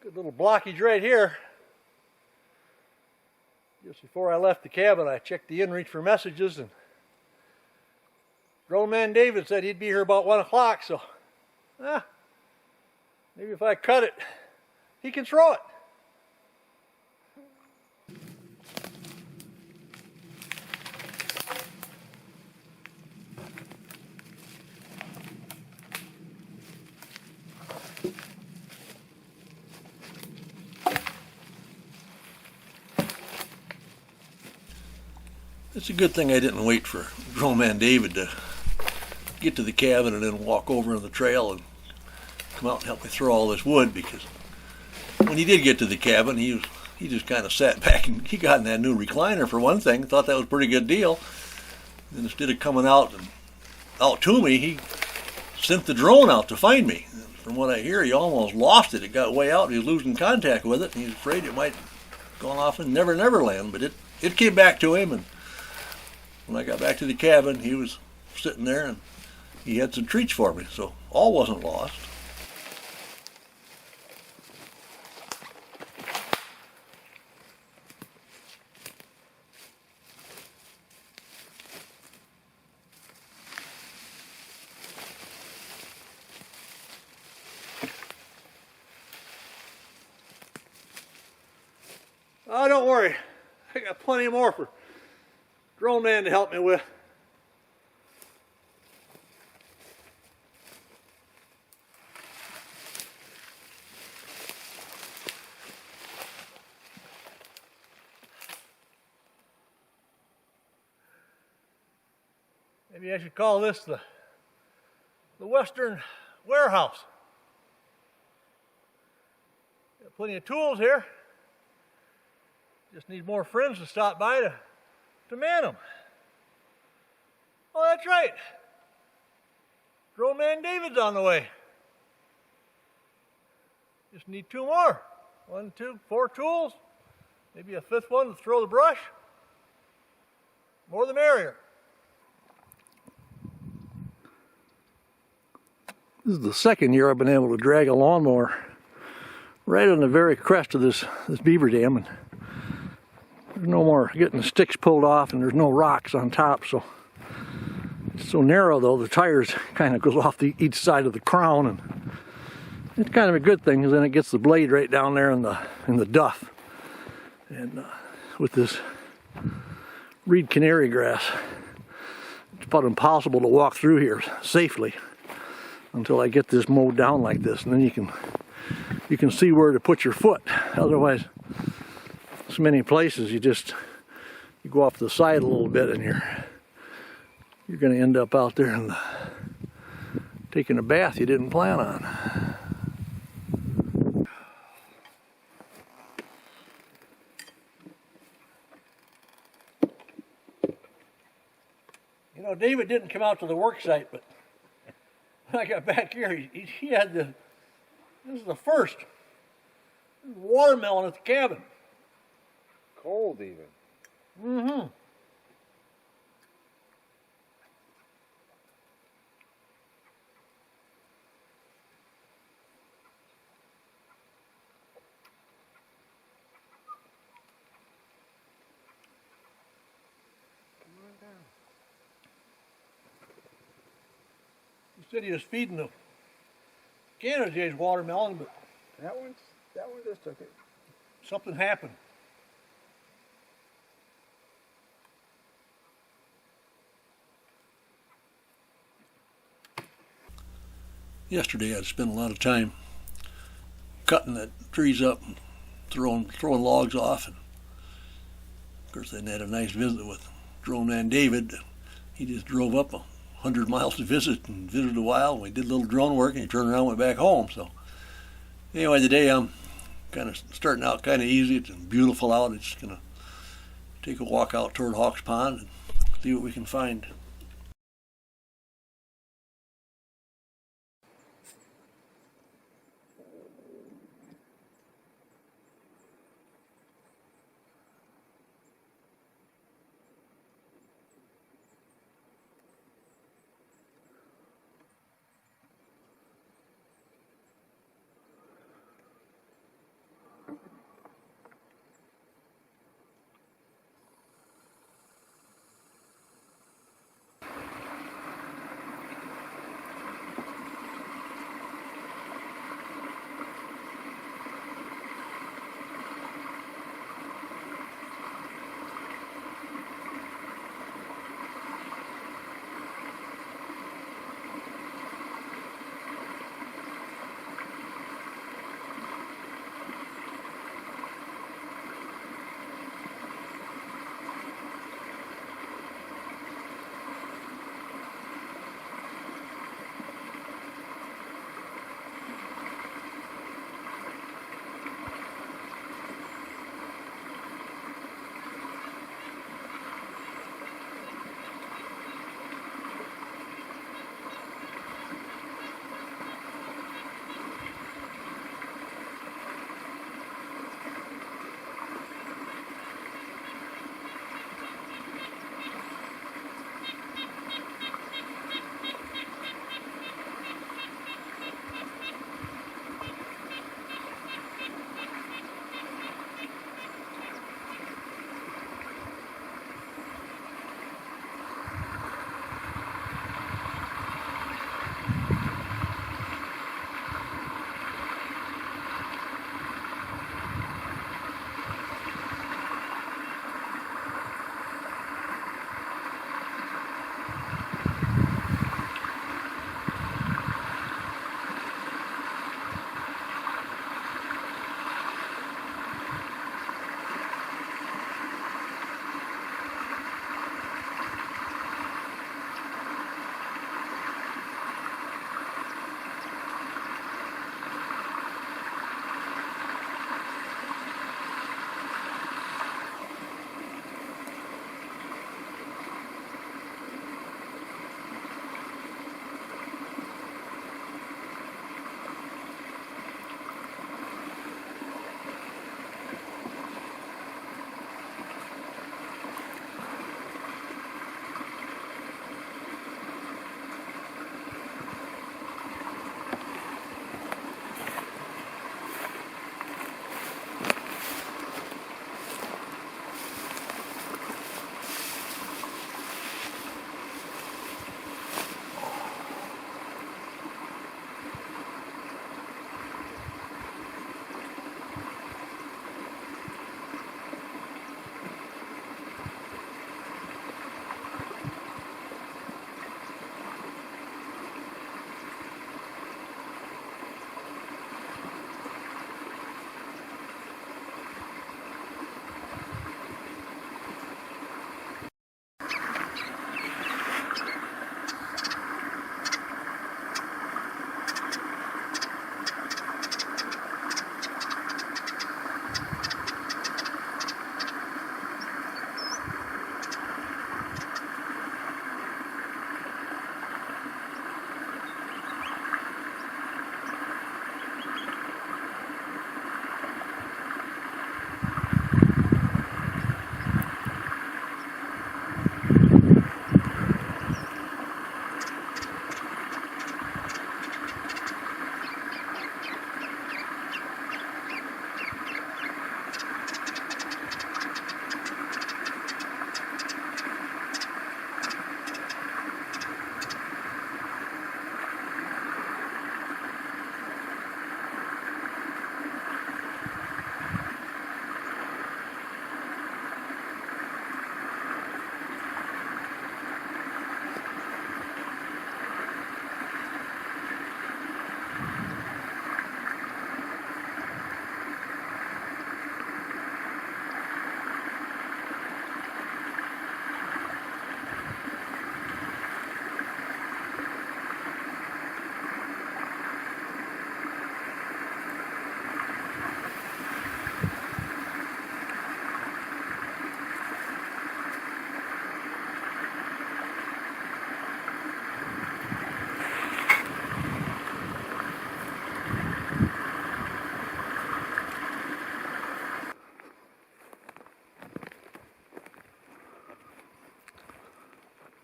Good little blockage right here. Just before I left the cabin, I checked the inReach for messages, and Droneman David said he'd be here about 1 o'clock, so maybe if I cut it, he can throw it. It's a good thing I didn't wait for Droneman David to get to the cabin and then walk over on the trail and come out and help me throw all this wood, because when he did get to the cabin, he just kind of sat back, and he got in that new recliner for one thing, thought that was a pretty good deal. And instead of coming out to me, he sent the drone out to find me. From what I hear, he almost lost it. It got way out, he was losing contact with it, and he's afraid it might have gone off in Never Never Land, but it came back to him. And when I got back to the cabin, he was sitting there and he had some treats for me, so all wasn't lost. Oh, don't worry. I got plenty more for Droneman to help me with. Maybe I should call this the Western Warehouse. Got plenty of tools here. Just need more friends to stop by to man them. Oh, that's right. Droneman David's on the way. Just need 2 more. 1, 2, 4 tools. Maybe a 5th one to throw the brush. More the merrier. This is the 2nd year I've been able to drag a lawnmower right on the very crest of this beaver dam, and there's no more getting the sticks pulled off, and there's no rocks on top, so it's so narrow though, the tires kind of goes off each side of the crown, and it's kind of a good thing, because then it gets the blade right down there in the duff. And with this reed canary grass, it's about impossible to walk through here safely until I get this mowed down like this, and then you can see where to put your foot. Otherwise, so many places you go off to the side a little bit, and you're going to end up out there and taking a bath you didn't plan on. You know, David didn't come out to the work site, but when I got back here, he had this is the first watermelon at the cabin. Cold even. Mm-hmm. He said he was feeding the Canada Jay's watermelon, but that one just took it. Something happened. Yesterday I'd spent a lot of time cutting the trees up and throwing logs off, and of course I had a nice visit with Droneman David. He just drove up 100 miles to visit and visited a while, and we did a little drone work, and he turned around and went back home. So anyway, today I'm kind of starting out kind of easy. It's beautiful out. It's going to take a walk out toward Hawks Pond and see what we can find.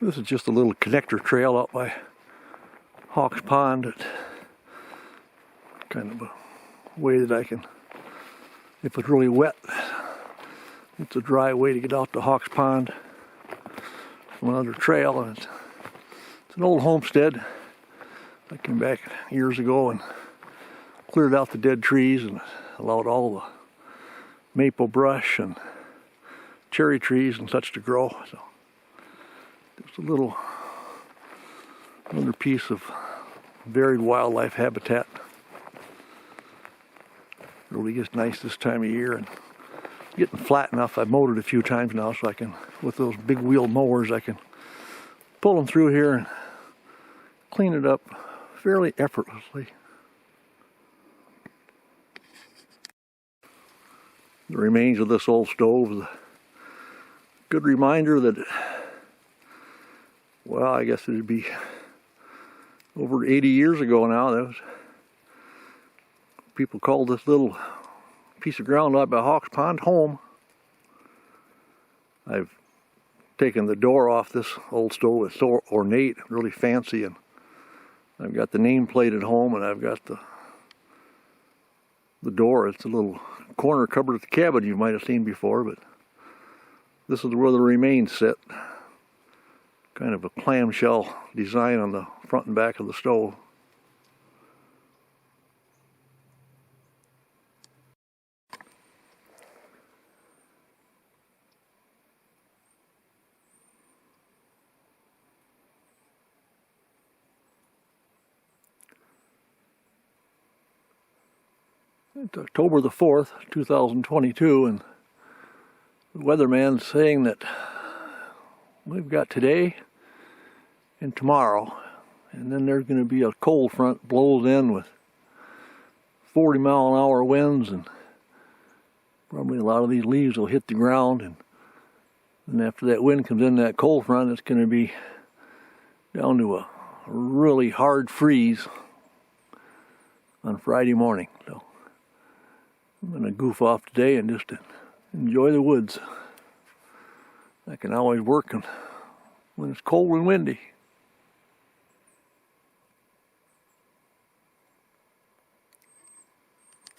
This is just a little connector trail up by Hawks Pond. It's kind of a way that I can, if it's really wet, it's a dry way to get out to Hawks Pond from another trail. And it's an old homestead. I came back years ago and cleared out the dead trees and allowed all the maple brush and cherry trees and such to grow. So just another piece of varied wildlife habitat. It really gets nice this time of year and getting flat enough. I've mowed it a few times now, so I can, with those big wheel mowers, I can pull them through here and clean it up fairly effortlessly. The remains of this old stove is a good reminder that, well, I guess it'd be over 80 years ago now. That was, people called this little piece of ground out by Hawks Pond home. I've taken the door off this old stove. It's so ornate, really fancy, and I've got the nameplate at home, and I've got the door. It's a little corner cupboard at the cabin you might have seen before, but this is where the remains sit. Kind of a clamshell design on the front and back of the stove. It's October the 4th, 2022, and the weatherman's saying that we've got today and tomorrow, and then there's going to be a cold front blows in with 40-mile-an-hour winds, and probably a lot of these leaves will hit the ground, and after that wind comes in, that cold front, it's going to be down to a really hard freeze on Friday morning. So I'm going to goof off today and just enjoy the woods. I can always work when it's cold and windy.